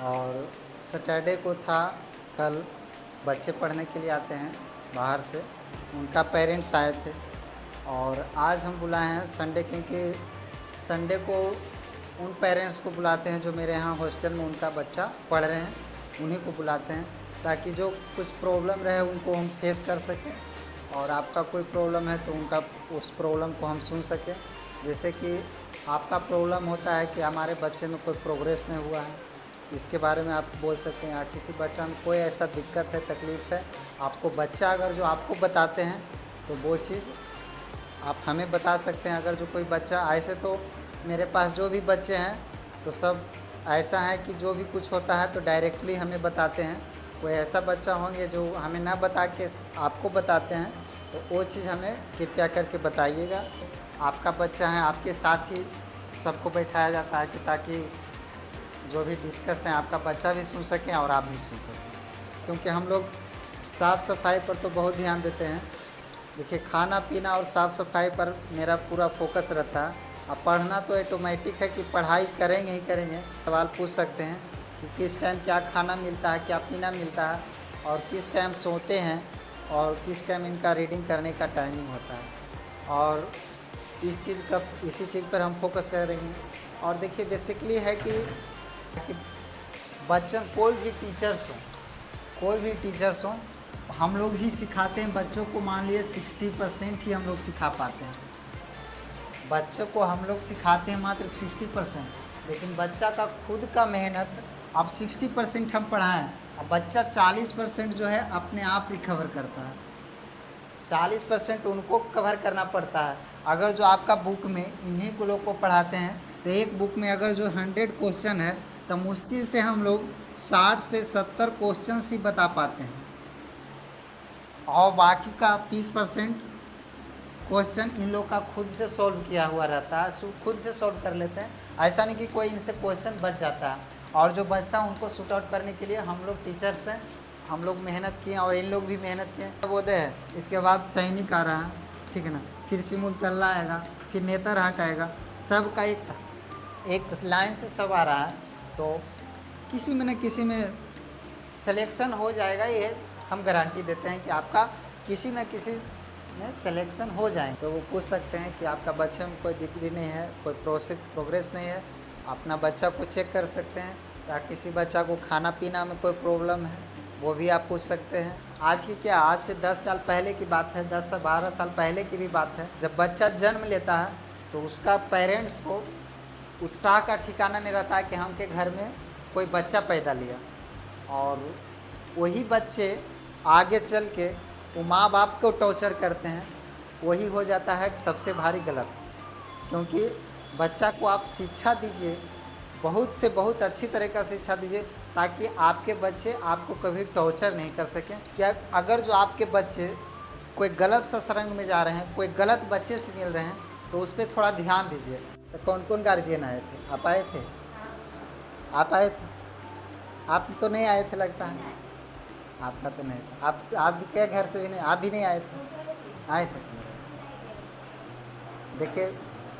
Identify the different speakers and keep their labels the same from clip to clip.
Speaker 1: और सैटरडे को था कल, बच्चे पढ़ने के लिए आते हैं बाहर से, उनका पेरेंट्स आए थे। और आज हम बुलाए हैं संडे, क्योंकि संडे को उन पेरेंट्स को बुलाते हैं जो मेरे यहाँ हॉस्टल में उनका बच्चा पढ़ रहे हैं, उन्हीं को बुलाते हैं ताकि जो कुछ प्रॉब्लम रहे उनको हम फेस कर सकें, और आपका कोई प्रॉब्लम है तो उनका उस प्रॉब्लम को हम सुन सकें। जैसे कि आपका प्रॉब्लम होता है कि हमारे बच्चे में कोई प्रोग्रेस नहीं हुआ है, इसके बारे में आप बोल सकते हैं। या किसी बच्चा में कोई ऐसा दिक्कत है, तकलीफ़ है, आपको बच्चा अगर जो आपको बताते हैं तो वो चीज़ आप हमें बता सकते हैं। अगर जो कोई बच्चा, ऐसे तो मेरे पास जो भी बच्चे हैं तो सब ऐसा है कि जो भी कुछ होता है तो डायरेक्टली हमें बताते हैं। कोई ऐसा बच्चा होंगे जो हमें ना बता के आपको बताते हैं, तो वो चीज़ हमें कृपया करके बताइएगा। आपका बच्चा है, आपके साथ ही सबको बैठाया जाता है कि ताकि जो भी डिस्कस है आपका बच्चा भी सुन सकें और आप भी सुन सकें। क्योंकि हम लोग साफ़ सफाई पर तो बहुत ध्यान देते हैं। देखिए, खाना पीना और साफ़ सफाई पर मेरा पूरा फोकस रहता है। अब पढ़ना तो ऑटोमेटिक है कि पढ़ाई करेंगे ही करेंगे। सवाल पूछ सकते हैं कि किस टाइम क्या खाना मिलता है, क्या पीना मिलता है, और किस टाइम सोते हैं, और किस टाइम इनका रीडिंग करने का टाइमिंग होता है। और इसी चीज़ पर हम फोकस करेंगे। और देखिए, बेसिकली है कि बच्चा कोई भी टीचर्स हो, हम लोग ही सिखाते हैं बच्चों को। मान लिए 60% ही हम लोग सिखा पाते हैं बच्चों को, हम लोग सिखाते हैं मात्र 60%। लेकिन बच्चा का खुद का मेहनत, अब 60% हम पढ़ाएं, अब बच्चा 40% जो है अपने आप रिकवर करता है। 40% उनको कवर करना पड़ता है। अगर जो आपका बुक में इन्हीं को लोग को पढ़ाते हैं तो एक बुक में अगर जो 100 क्वेश्चन है तो मुश्किल से हम लोग 60 से 70 क्वेश्चन ही बता पाते हैं, और बाकी का 30% क्वेश्चन इन लोग का खुद से सॉल्व किया हुआ रहता है, खुद से सॉल्व कर लेते हैं। ऐसा नहीं कि कोई इनसे क्वेश्चन बच जाता है, और जो बचता है उनको शूट आउट करने के लिए हम लोग टीचर्स हैं, हम लोग मेहनत किए और इन लोग भी मेहनत किए। बोधे है, इसके बाद सैनिक आ रहा है, ठीक है ना, फिर सिमुल तल्ला आएगा, फिर नेतरहाट आएगा। सब का एक लाइन से सब आ रहा है, तो किसी में न किसी में सिलेक्शन हो जाएगा। ये हम गारंटी देते हैं कि आपका किसी न किसी में सिलेक्शन हो जाए। तो वो पूछ सकते हैं कि आपका बच्चे में कोई डिग्री नहीं है, कोई प्रोग्रेस नहीं है, अपना बच्चा को चेक कर सकते हैं। या किसी बच्चा को खाना पीना में कोई प्रॉब्लम है, वो भी आप पूछ सकते हैं। आज की क्या, आज से 10 साल पहले की बात है, 10 से 12 साल पहले की भी बात है। जब बच्चा जन्म लेता है तो उसका पेरेंट्स को उत्साह का ठिकाना नहीं रहता है कि हमके घर में कोई बच्चा पैदा लिया, और वही बच्चे आगे चल के वो माँ बाप को टॉर्चर करते हैं। वही हो जाता है सबसे भारी गलत। क्योंकि बच्चा को आप शिक्षा दीजिए, बहुत से बहुत अच्छी तरह का शिक्षा दीजिए, ताकि आपके बच्चे आपको कभी टॉर्चर नहीं कर सकें। क्या अगर जो आपके बच्चे कोई गलत सत्संग में जा रहे हैं, कोई गलत बच्चे से मिल रहे हैं, तो उस पर थोड़ा ध्यान दीजिए। तो कौन कौन गार्जियन आए थे? आप आए थे? आप आए थे? आप तो नहीं आए थे लगता है, आपका तो नहीं था। आप भी क्या घर से भी नहीं, आप भी नहीं आए थे? आए थे। देखिए,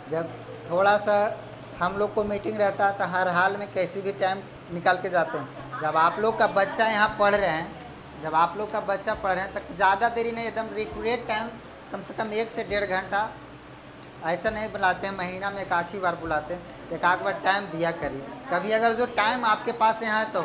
Speaker 1: जब थोड़ा सा हम लोग को मीटिंग रहता है तो हर हाल में कैसे भी टाइम निकाल के जाते हैं। जब आप लोग का बच्चा यहाँ पढ़ रहे हैं, जब आप लोग का बच्चा पढ़ रहे हैं तो ज़्यादा देरी नहीं, एकदम रिक्वेट टाइम कम से कम 1 से 1.5 घंटा, ऐसा नहीं बुलाते हैं, महीना में एक आखिरी बार बुलाते हैं। एक आध बार टाइम दिया करिए। कभी अगर जो टाइम आपके पास यहाँ है तो